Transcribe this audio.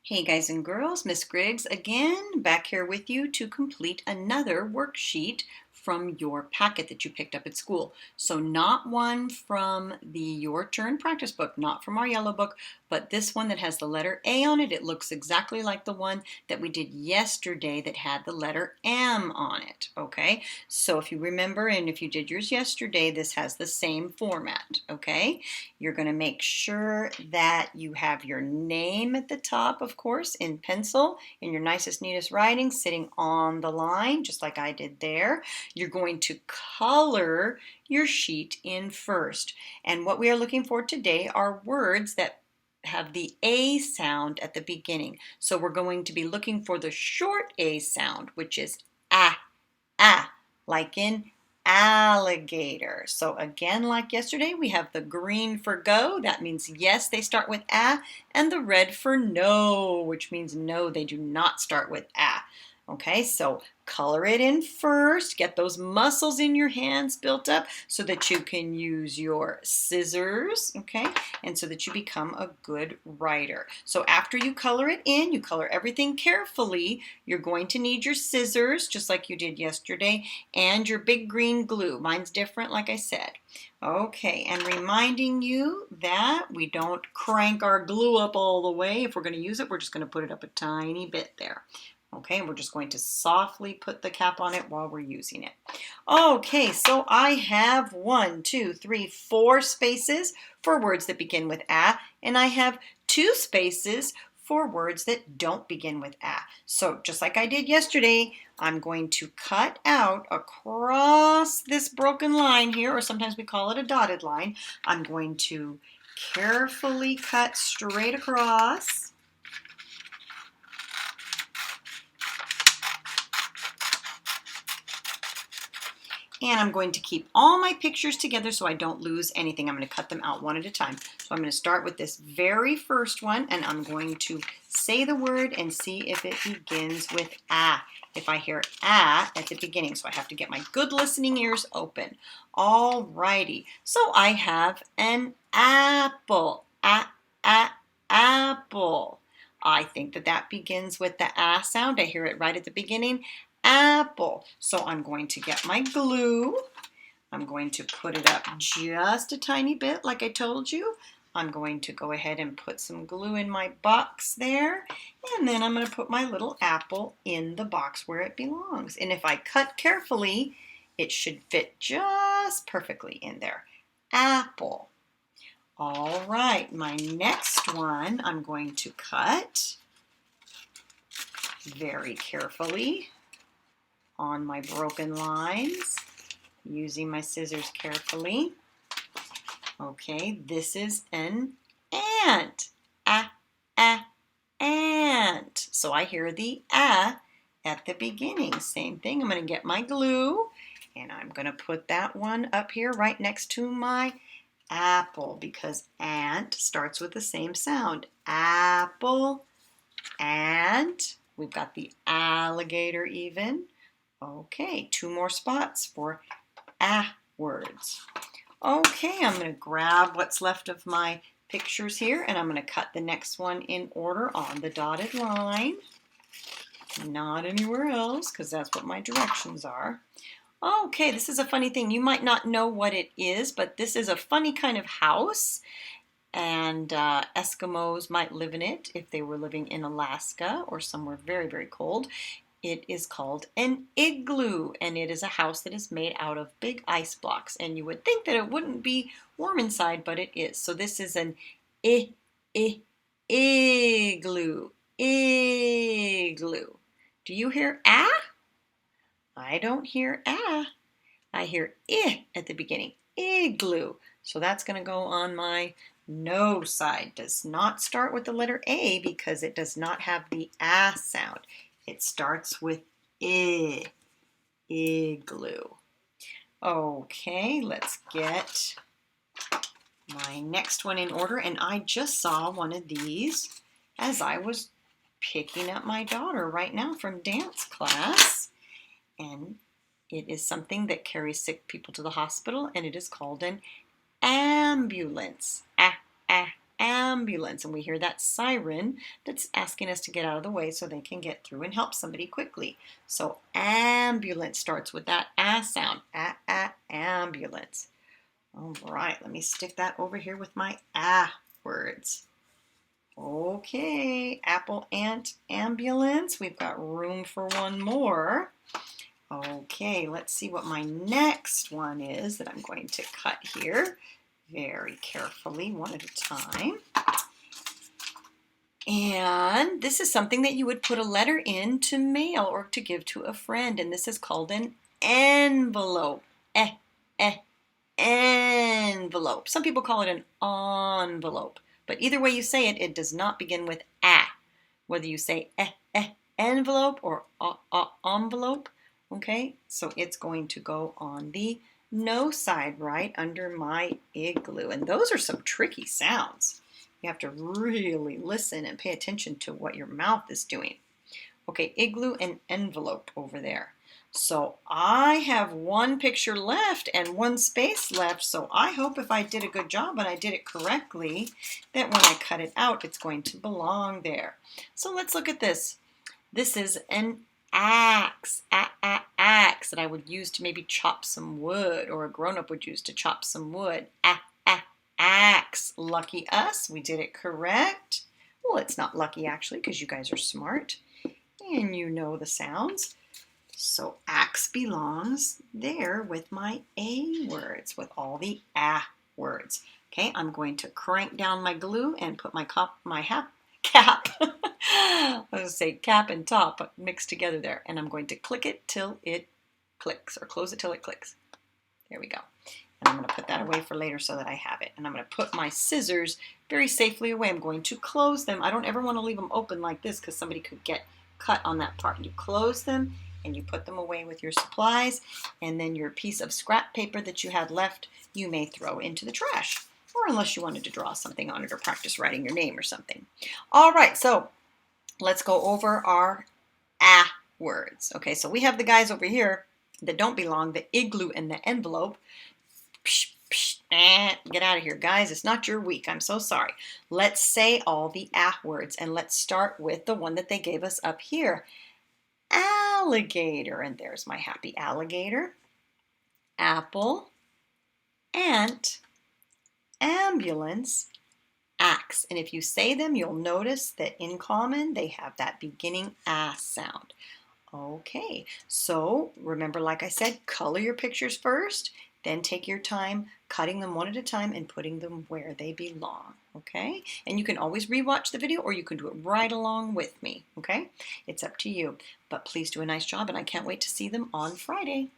Hey guys and girls, Miss Griggs again, back here with you to complete another worksheet from your packet that you picked up at school. So not one from the Your Turn practice book, not from our yellow book, but this one that has the letter A on it. It looks exactly like the one that we did yesterday that had the letter M on it, okay? So if you remember, and if you did yours yesterday, this has the same format, okay? You're going to make sure that you have your name at the top, of course, in pencil, in your nicest, neatest writing, sitting on the line, just like I did there. You're going to color your sheet in first. And what we are looking for today are words that have the A sound at the beginning. So we're going to be looking for the short A sound, which is ah, like in alligator. So again, like yesterday, we have the green for go. That means yes, they start with a, and the red for no, which means no, they do not start with a. Okay, so color it in first. Get those muscles in your hands built up so that you can use your scissors, okay, and so that you become a good writer. So after you color it in, you color everything carefully. You're going to need your scissors, just like you did yesterday, and your big green glue. Mine's different, like I said. Okay, and reminding you that we don't crank our glue up all the way. If we're going to use it, we're just going to put it up a tiny bit there. Okay, and we're just going to softly put the cap on it while we're using it. Okay, so I have 4 spaces for words that begin with a, and I have 2 spaces for words that don't begin with a. So just like I did yesterday, I'm going to cut out across this broken line here, or sometimes we call it a dotted line. I'm going to carefully cut straight across. And I'm going to keep all my pictures together so I don't lose anything. I'm going to cut them out one at a time. So I'm going to start with this very first one, and I'm going to say the word and see if it begins with a. If I hear a at the beginning, so I have to get my good listening ears open. All righty. So I have an apple. Apple. I think that begins with the a sound. I hear it right at the beginning. Apple. So I'm going to get my glue. I'm going to put it up just a tiny bit like I told you. I'm going to go ahead and put some glue in my box there. And then I'm going to put my little apple in the box where it belongs. And if I cut carefully, it should fit just perfectly in there. Apple. All right, my next one I'm going to cut very carefully on my broken lines, using my scissors carefully. Okay, this is an ant. Ant. So I hear the a at the beginning. Same thing. I'm going to get my glue, and I'm going to put that one up here right next to my apple, because ant starts with the same sound. Apple, ant. We've got the alligator even. Okay, 2 more spots for a words. Okay, I'm going to grab what's left of my pictures here, and I'm going to cut the next one in order on the dotted line. Not anywhere else, because that's what my directions are. Okay, this is a funny thing. You might not know what it is, but this is a funny kind of house, and Eskimos might live in it if they were living in Alaska or somewhere very, very cold. It is called an igloo, and it is a house that is made out of big ice blocks. And you would think that it wouldn't be warm inside, but it is. So this is an igloo. Igloo. Do you hear a? I don't hear a. I hear I at the beginning. Igloo. So that's going to go on my no side. Does not start with the letter A because it does not have the a sound. It starts with I. Igloo. Okay, let's get my next one in order. And I just saw one of these as I was picking up my daughter right now from dance class. And it is something that carries sick people to the hospital, and it is called an ambulance. ambulance, and we hear that siren that's asking us to get out of the way so they can get through and help somebody quickly. So ambulance starts with that sound, ambulance. All right, let me stick that over here with my words. Okay, apple, ant, ambulance. We've got room for one more. Okay, let's see what my next one is that I'm going to cut here very carefully, one at a time. And this is something that you would put a letter in to mail or to give to a friend, and this is called an envelope. Envelope. Some people call it an envelope, but either way you say it, it does not begin with a. Whether you say envelope or envelope, okay? So it's going to go on the no side right under my igloo, and those are some tricky sounds. You have to really listen and pay attention to what your mouth is doing. Okay, igloo and envelope over there. So I have one picture left and one space left, so I hope if I did a good job and I did it correctly, that when I cut it out, it's going to belong there. So let's look at this. This is an axe, axe that I would use to maybe chop some wood, or a grown-up would use to chop some wood. Axe. Lucky us, we did it correct. Well, it's not lucky actually, because you guys are smart and you know the sounds. So axe belongs there with my A words, with all the words. Okay, I'm going to crank down my glue and put my cap. I was going to say cap and top, but mixed together there. And I'm going to click it till it clicks, or close it till it clicks. There we go. And I'm going to put that away for later so that I have it. And I'm going to put my scissors very safely away. I'm going to close them. I don't ever want to leave them open like this because somebody could get cut on that part. You close them and you put them away with your supplies, and then your piece of scrap paper that you had left, you may throw into the trash, or unless you wanted to draw something on it or practice writing your name or something. All right, so let's go over our words. Okay, so we have the guys over here that don't belong, the igloo and the envelope. Psh, psh, get out of here, guys. It's not your week. I'm so sorry. Let's say all the words, and let's start with the one that they gave us up here. Alligator, and there's my happy alligator. Apple, ant, ambulance, axe. And if you say them, you'll notice that in common, they have that beginning sound. Okay, so remember, like I said, color your pictures first, then take your time cutting them one at a time and putting them where they belong, okay? And you can always rewatch the video, or you can do it right along with me, okay? It's up to you, but please do a nice job, and I can't wait to see them on Friday.